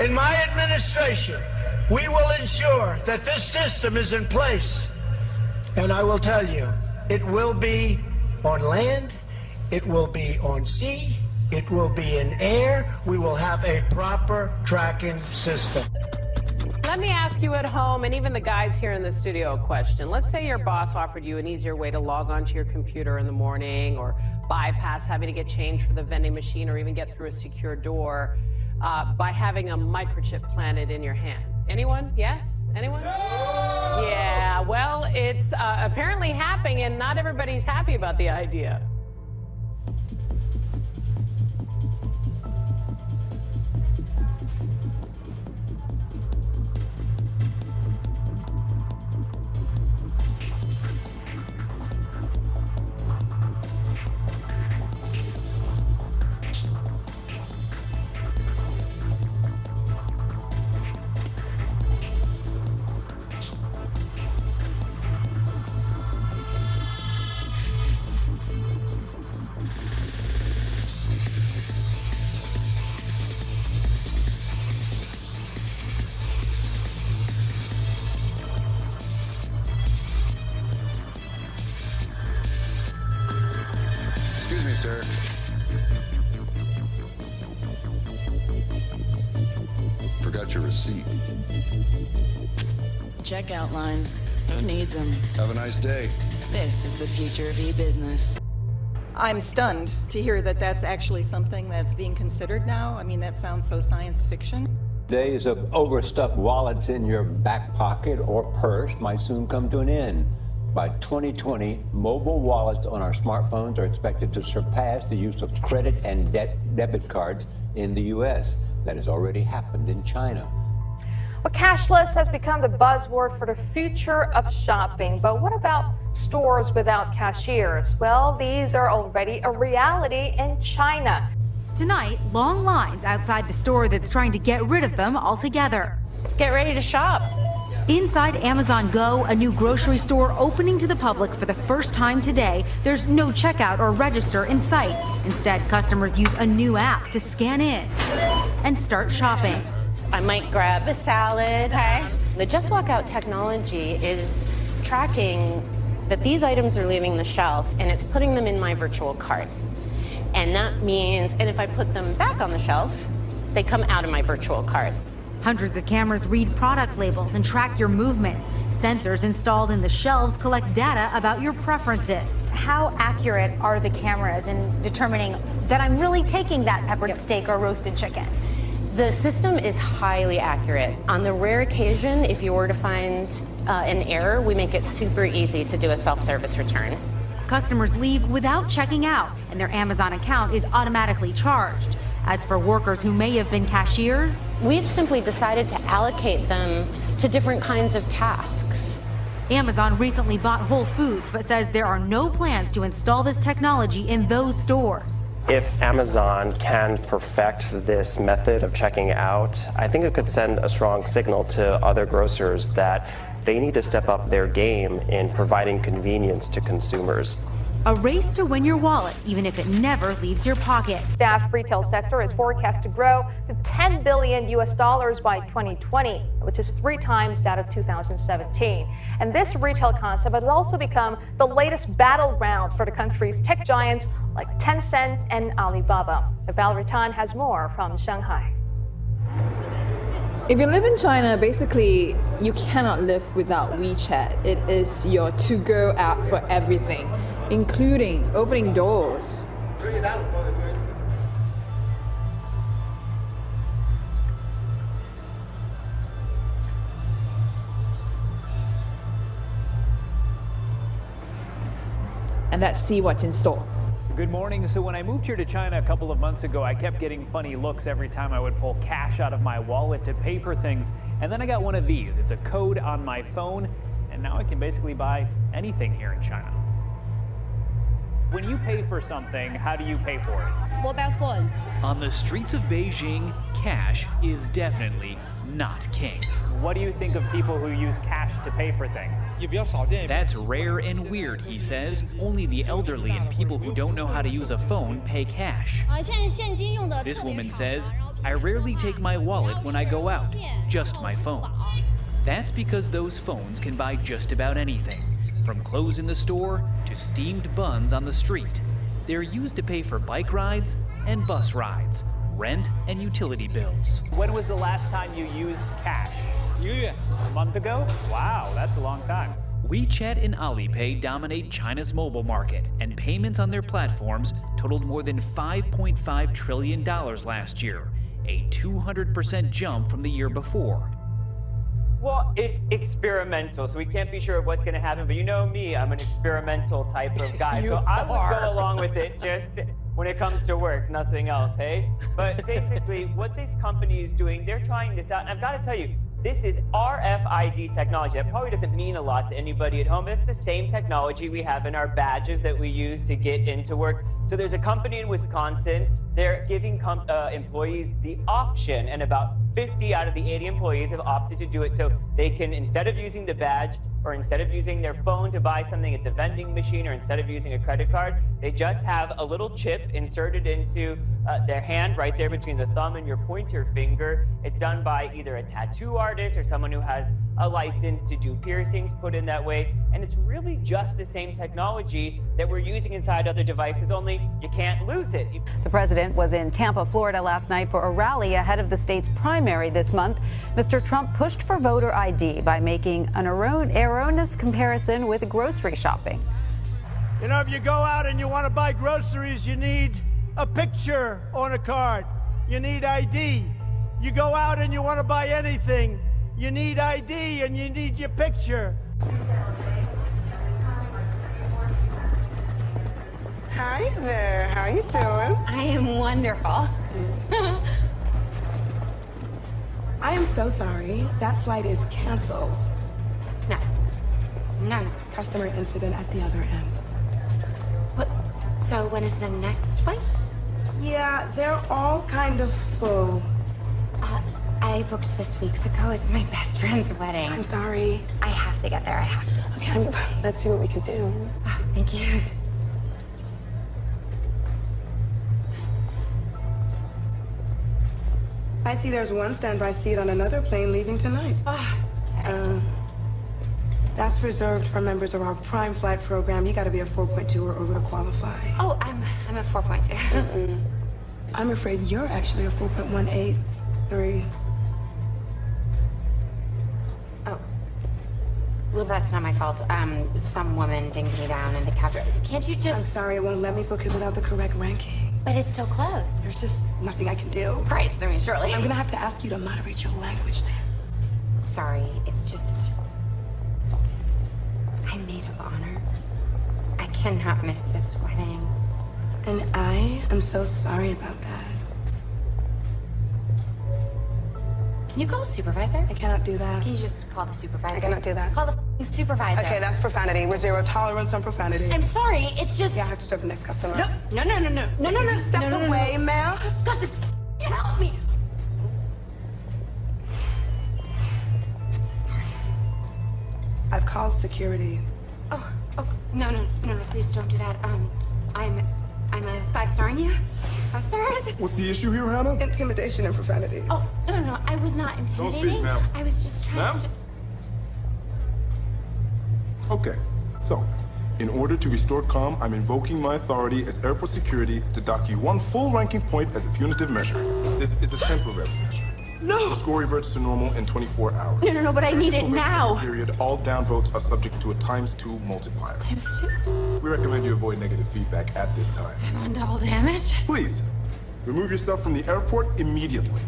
In my administration, we will ensure that this system is in place. And I will tell you, it will be on land, it will be on sea, it will be in air. We will have a proper tracking system. Let me ask you at home, and even the guys here in the studio, a question. Let's say your boss offered you an easier way to log onto your computer in the morning, or bypass having to get change for the vending machine, or even get through a secure door by having a microchip planted in your hand. Anyone? Yes? Anyone? No! Yeah, well, it's apparently happening, and not everybody's happy about the idea. Excuse me, sir. Forgot your receipt. Checkout lines. Who needs them? Have a nice day. This is the future of e-business. I'm stunned to hear that that's actually something that's being considered now. I mean, that sounds so science fiction. Days of overstuffed wallets in your back pocket or purse might soon come to an end. By 2020, mobile wallets on our smartphones are expected to surpass the use of credit and debit cards in the U.S. That has already happened in China. Well, cashless has become the buzzword for the future of shopping. But what about stores without cashiers? Well, these are already a reality in China. Tonight, long lines outside the store that's trying to get rid of them altogether. Let's get ready to shop. Inside Amazon Go, a new grocery store opening to the public for the first time today, there's no checkout or register in sight. Instead, customers use a new app to scan in and start shopping. I might grab a salad. Okay. The Just Walk Out technology is tracking that these items are leaving the shelf, and it's putting them in my virtual cart. And that means, and if I put them back on the shelf, they come out of my virtual cart. Hundreds of cameras read product labels and track your movements. Sensors installed in the shelves collect data about your preferences. How accurate are the cameras in determining that I'm really taking that peppered steak or roasted chicken? The system is highly accurate. On the rare occasion, if you were to find an error, we make it super easy to do a self-service return. Customers leave without checking out, and their Amazon account is automatically charged. As for workers who may have been cashiers, we've simply decided to allocate them to different kinds of tasks. Amazon recently bought Whole Foods, but says there are no plans to install this technology in those stores. If Amazon can perfect this method of checking out, I think it could send a strong signal to other grocers that they need to step up their game in providing convenience to consumers. A race to win your wallet, even if it never leaves your pocket. Staffed retail sector is forecast to grow to $10 billion by 2020, which is 3 times that of 2017. And this retail concept has also become the latest battleground for the country's tech giants like Tencent and Alibaba. Valerie Tan has more from Shanghai. If you live in China, basically, you cannot live without WeChat. It is your to-go app for everything, including opening doors. And let's see what's in store. Good morning. So when I moved here to China a couple of months ago, I kept getting funny looks every time I would pull cash out of my wallet to pay for things. And then I got one of these. It's a code on my phone, and now I can basically buy anything here in China. When you pay for something, how do you pay for it? Mobile phone. On the streets of Beijing, cash is definitely not king. What do you think of people who use cash to pay for things? That's rare and weird, he says. Only the elderly and people who don't know how to use a phone pay cash. This woman says, I rarely take my wallet when I go out, just my phone. That's because those phones can buy just about anything, from clothes in the store to steamed buns on the street. They're used to pay for bike rides and bus rides, rent and utility bills. When was the last time you used cash? A month ago? Wow, that's a long time. WeChat and Alipay dominate China's mobile market, and payments on their platforms totaled more than $5.5 trillion last year, a 200% jump from the year before. Well, it's experimental, so we can't be sure of what's going to happen. But you know me, I'm an experimental type of guy. So I would go along with it just when it comes to work, nothing else, hey? But basically, what this company is doing, they're trying this out. And I've got to tell you, this is RFID technology. That probably doesn't mean a lot to anybody at home, but it's the same technology we have in our badges that we use to get into work. So there's a company in Wisconsin, they're giving employees the option, and about 50 out of the 80 employees have opted to do it. So they can, instead of using the badge, or instead of using their phone to buy something at the vending machine, or instead of using a credit card, they just have a little chip inserted into their hand right there between the thumb and your pointer finger. It's done by either a tattoo artist or someone who has a license to do piercings put in that way. And it's really just the same technology that we're using inside other devices, only you can't lose it. The president was in Tampa, Florida last night for a rally ahead of the state's primary this month. Mr. Trump pushed for voter ID by making an erroneous comparison with grocery shopping. You know, if you go out and you want to buy groceries, you need a picture on a card. You need ID. You go out and you want to buy anything, you need ID and you need your picture. Hi there, how you doing? I am wonderful. I am so sorry. That flight is canceled. No. Customer incident at the other end. What? So when is the next flight? Yeah, they're all kind of full. I booked this weeks ago. It's my best friend's wedding. I'm sorry. I have to get there. I have to. Okay, let's see what we can do. Oh, thank you. I see there's one standby seat on another plane leaving tonight. Okay. That's reserved for members of our Prime Flight program. You gotta be a 4.2 or over to qualify. Oh, I'm a 4.2. I'm afraid you're actually a 4.183. Oh. Well, that's not my fault. Some woman dinged me down in the capture. Can't you just... I'm sorry, it won't let me book it without the correct ranking. But it's so close. There's just nothing I can do. Christ, I mean, surely. I'm gonna have to ask you to moderate your language then. Sorry, it's just... I'm maid of honor. I cannot miss this wedding. And I am so sorry about that. Can you call the supervisor? I cannot do that. Can you just call the supervisor? I cannot do that. Call the f***ing supervisor. Okay, that's profanity. With zero tolerance on profanity. I'm sorry, it's just... Yeah, I have to serve the next customer. No. Step away, ma'am. You've got to help me. I'm so sorry. I've called security. Oh, no, please don't do that. I'm a 5-starring you. 5 stars. What's the issue here, Hannah? Intimidation and profanity. Oh, no, I was not intimidating. Don't speak, ma'am. I was just trying to... Okay, so, in order to restore calm, I'm invoking my authority as airport security to dock you 1 full ranking point as a punitive measure. This is a temporary measure. No! The score reverts to normal in 24 hours. No, but I need it now. Period. All down votes are subject to a ×2 multiplier. ×2? We recommend you avoid negative feedback at this time. I'm on double damage. Please, remove yourself from the airport immediately.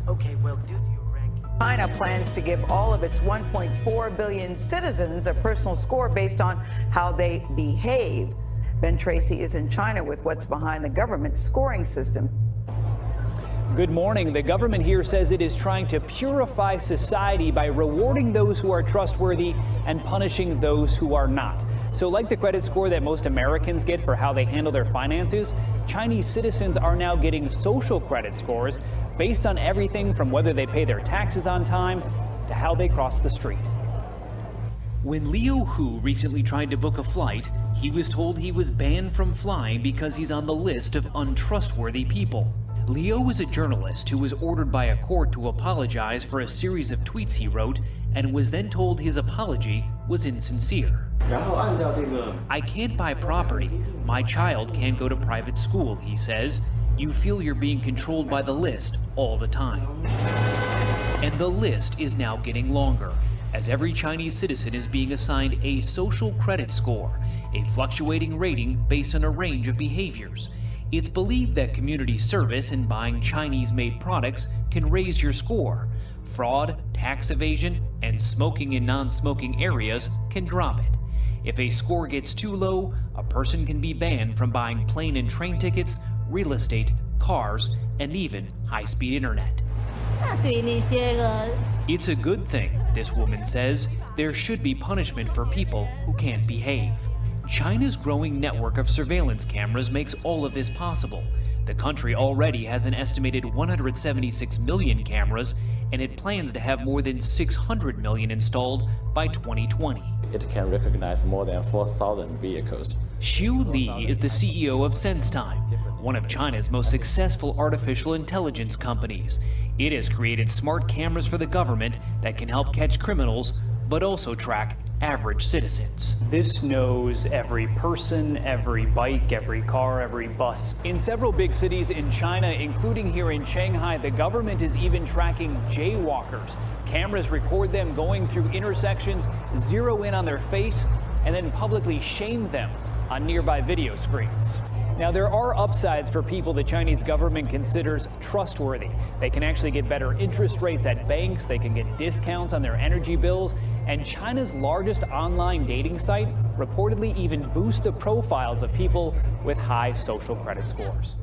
Okay, well, due to your rank, China plans to give all of its 1.4 billion citizens a personal score based on how they behave. Ben Tracy is in China with what's behind the government's scoring system. Good morning. The government here says it is trying to purify society by rewarding those who are trustworthy and punishing those who are not. So like the credit score that most Americans get for how they handle their finances, Chinese citizens are now getting social credit scores based on everything from whether they pay their taxes on time to how they cross the street. When Leo Hu recently tried to book a flight, he was told he was banned from flying because he's on the list of untrustworthy people. Leo is a journalist who was ordered by a court to apologize for a series of tweets he wrote and was then told his apology was insincere. I can't buy property. My child can't go to private school, he says. You feel you're being controlled by the list all the time. And the list is now getting longer, as every Chinese citizen is being assigned a social credit score, a fluctuating rating based on a range of behaviors. It's believed that community service and buying Chinese-made products can raise your score. Fraud, tax evasion, and smoking in non-smoking areas can drop it. If a score gets too low, a person can be banned from buying plane and train tickets, real estate, cars, and even high-speed internet. It's a good thing, this woman says. There should be punishment for people who can't behave. China's growing network of surveillance cameras makes all of this possible. The country already has an estimated 176 million cameras, and it plans to have more than 600 million installed by 2020. It can recognize more than 4,000 vehicles. Xu Li is the CEO of SenseTime, one of China's most successful artificial intelligence companies. It has created smart cameras for the government that can help catch criminals, but also track average citizens. This knows every person, every bike, every car, every bus. In several big cities in China, including here in Shanghai, the government is even tracking jaywalkers. Cameras record them going through intersections, zero in on their face, and then publicly shame them on nearby video screens. Now, there are upsides for people the Chinese government considers trustworthy. They can actually get better interest rates at banks, they can get discounts on their energy bills, and China's largest online dating site reportedly even boosts the profiles of people with high social credit scores.